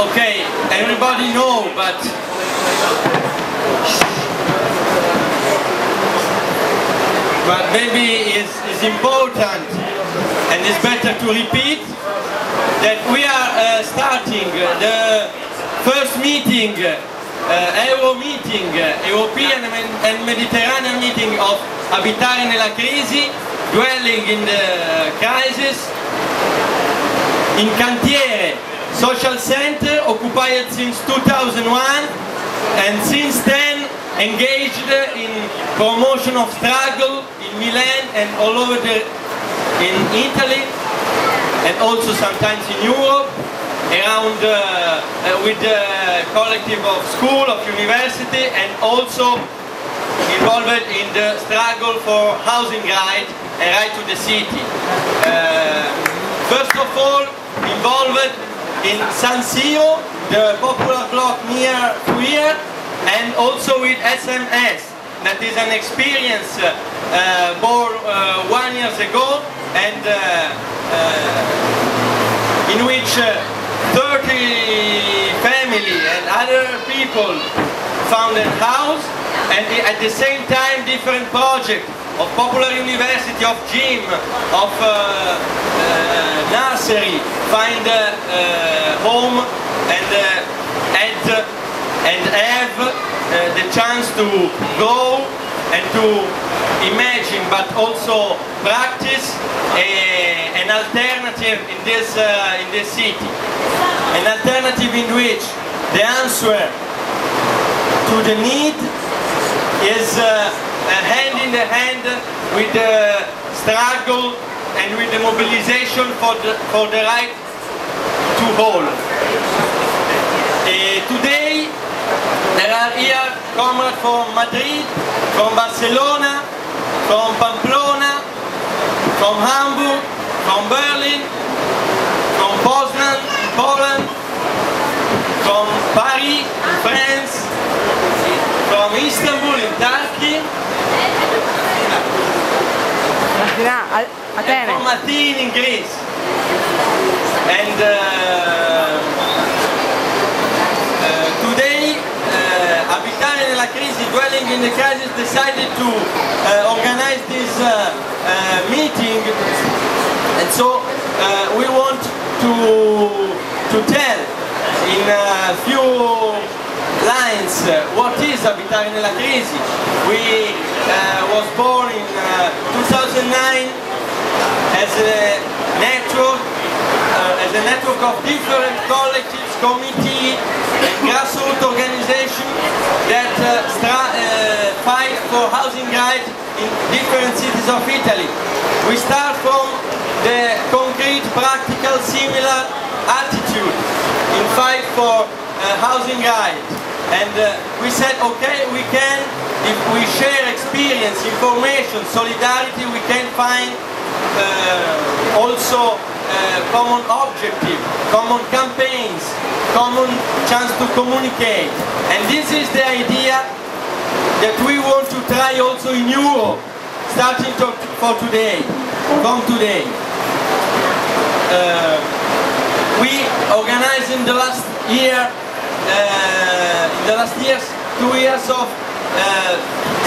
Okay, everybody know, but maybe it's important and it's better to repeat that we are starting the first meeting, European and Mediterranean meeting of Abitare nella Crisi, dwelling in the crisis, in Cantiere Social Center, occupied since 2001, and since then engaged in promotion of struggle in Milan and all over in Italy, and also sometimes in Europe, around with the collective of school, of university, and also involved in the struggle for housing right and right to the city. First of all, involved in San Siro, the popular block near Trier, and also with SMS. That is an experience born 1 year ago, and in which 30 family and other people found a house, and at the same time different projects of popular university, of gym, of nursery, find a home and have the chance to go and to imagine, but also practice an alternative in this city. An alternative in which the answer to the need is hand in the hand with the struggle and with the mobilization for the right to all. Today there are here comrades from Madrid, from Barcelona, from Pamplona, from Hamburg, from Berlin, from Poznan in Poland, from Paris in France, from Istanbul in Turkey, and from Athens in Greece. And today, Abitare nella Crisi, dwelling in the crisis, decided to organize this meeting, and so we want to tell in a few lines what is Abitare nella Crisi. We was born in 2009 as a network of different collectives, committees, and grassroots organizations that fight for housing rights in different cities of Italy. We start from the concrete, practical, similar attitude in fight for housing rights. And we said, okay, we can, if we share experience, information, solidarity, we can find also common objective, common campaigns, common chance to communicate. And this is the idea that we want to try also in Europe, starting from today. We organized in the last year, 2 years of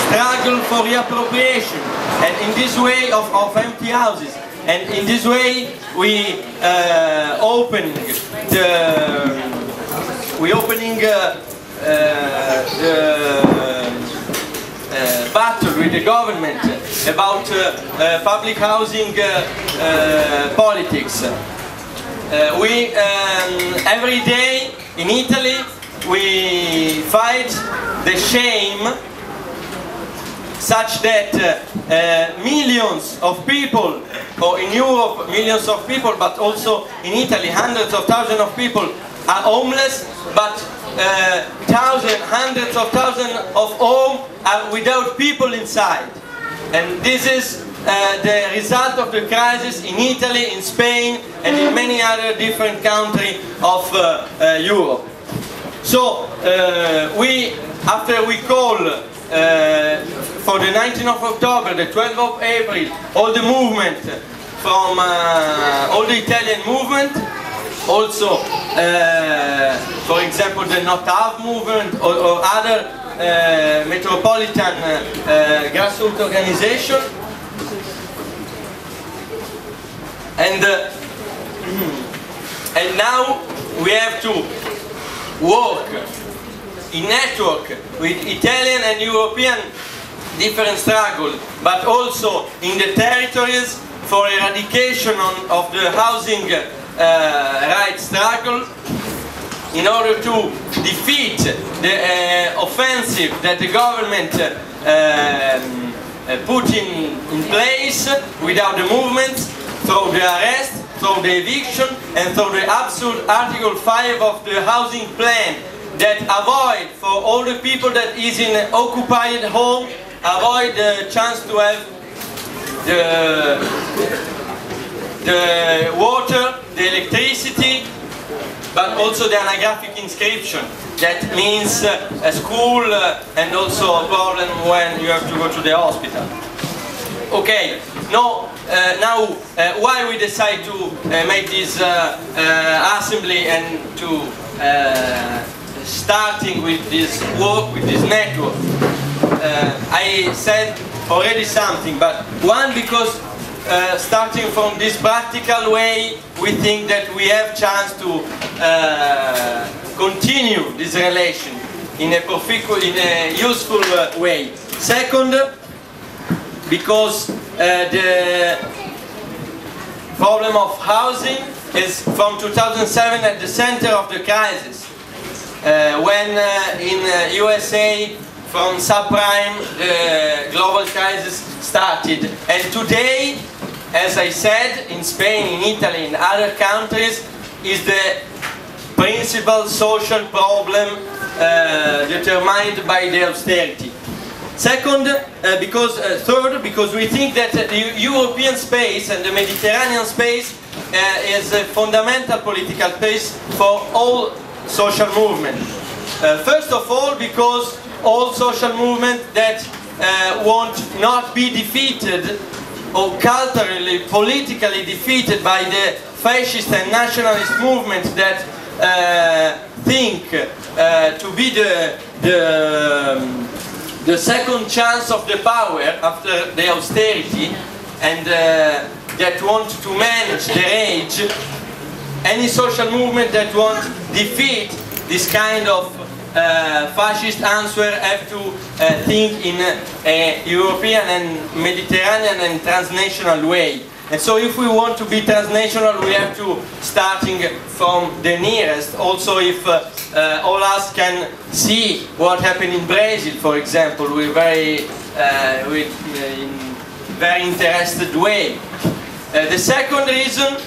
struggle for reappropriation, and in this way of empty houses. And in this way we opening the battle with the government about public housing politics. We every day in Italy we fight the shame such that millions of people, or in Europe millions of people, but also in Italy hundreds of thousands of people are homeless, but hundreds of thousands of homes are without people inside. And this is the result of the crisis in Italy, in Spain, and in many other different countries of Europe. So after we call for the 19th of October, the 12th of April, all the movement from all the Italian movement, also, for example, the Not Half movement or other metropolitan grassroots organization. And now we have to work in network with Italian and European different struggle, but also in the territories for eradication of the housing rights struggle, in order to defeat the offensive that the government put in place without the movement, through the arrest, through the eviction, and through the absurd Article 5 of the housing plan that avoid for all the people that is in an occupied home, avoid the chance to have the water, the electricity, but also the anagraphic inscription. That means a school and also a problem when you have to go to the hospital. Okay, now why we decide to make this assembly and to starting with this work, with this network. I said already something, but one, because starting from this practical way, we think that we have chance to continue this relation in a useful way. Second, because the problem of housing is from 2007 at the center of the crisis. When in USA from subprime the global crisis started, and today, as I said, in Spain, in Italy, in other countries, is the principal social problem determined by the austerity. Second, third, because we think that the European space and the Mediterranean space is a fundamental political space for all social movements. First of all, because all social movements that won't not be defeated or culturally, politically defeated by the fascist and nationalist movements that think to be the second chance of the power after the austerity, and that want to manage the rage. Any social movement that wants defeat this kind of fascist answer have to think in a European and Mediterranean and transnational way. And so if we want to be transnational, we have to starting from the nearest. Also, if all us can see what happened in Brazil, for example, we're very in very interested way. The second reason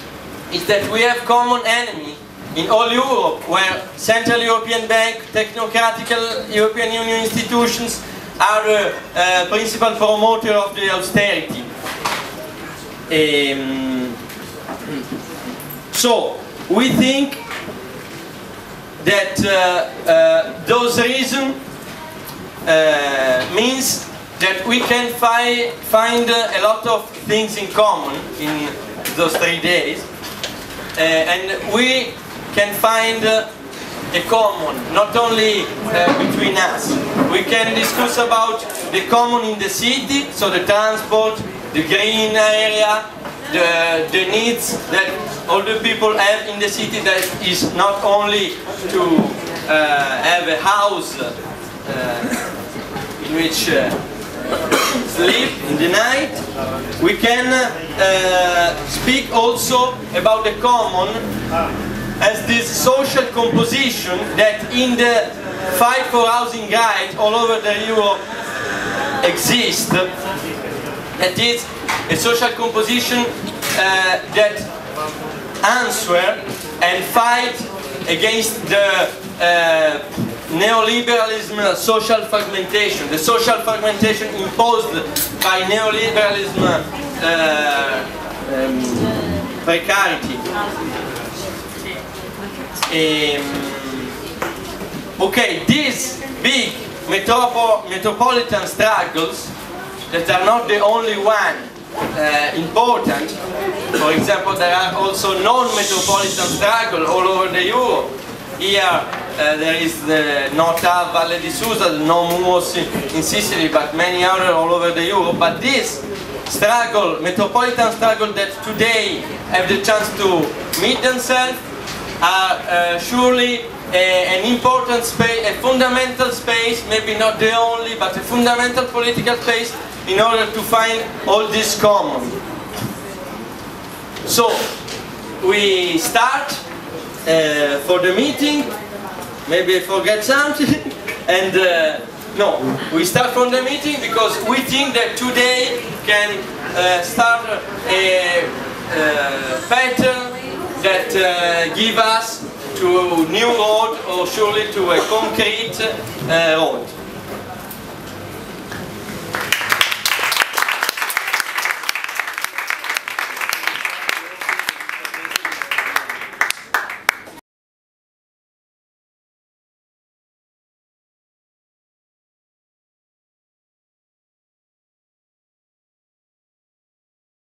is that we have common enemy in all Europe, where Central European Bank, technocratic European Union institutions are the principal promoter of the austerity. So we think that those reasons means that we can find a lot of things in common in those 3 days, and we can find a common, not only between us. We can discuss about the common in the city, so the transport, the green area, the needs that all the people have in the city, that is not only to have a house in which sleep in the night. We can speak also about the common as this social composition that in the fight for housing rights all over the Europe exists. That is a social composition that answer and fight against the neoliberalism social fragmentation, the social fragmentation imposed by neoliberalism precarity. Okay, these big metropolitan struggles that are not the only one important. For example, there are also non-metropolitan struggles all over the Europe. Here there is the Nota Valle di Susa, the non-MUOS in Sicily, but many others all over the Europe. But this struggle, metropolitan struggle that today have the chance to meet themselves, are surely an important space, a fundamental space, maybe not the only, but a fundamental political space in order to find all this common. So, we start for the meeting. Maybe I forget something, and no, we start from the meeting because we think that today can start a pattern that give us to a new road, or surely to a concrete road.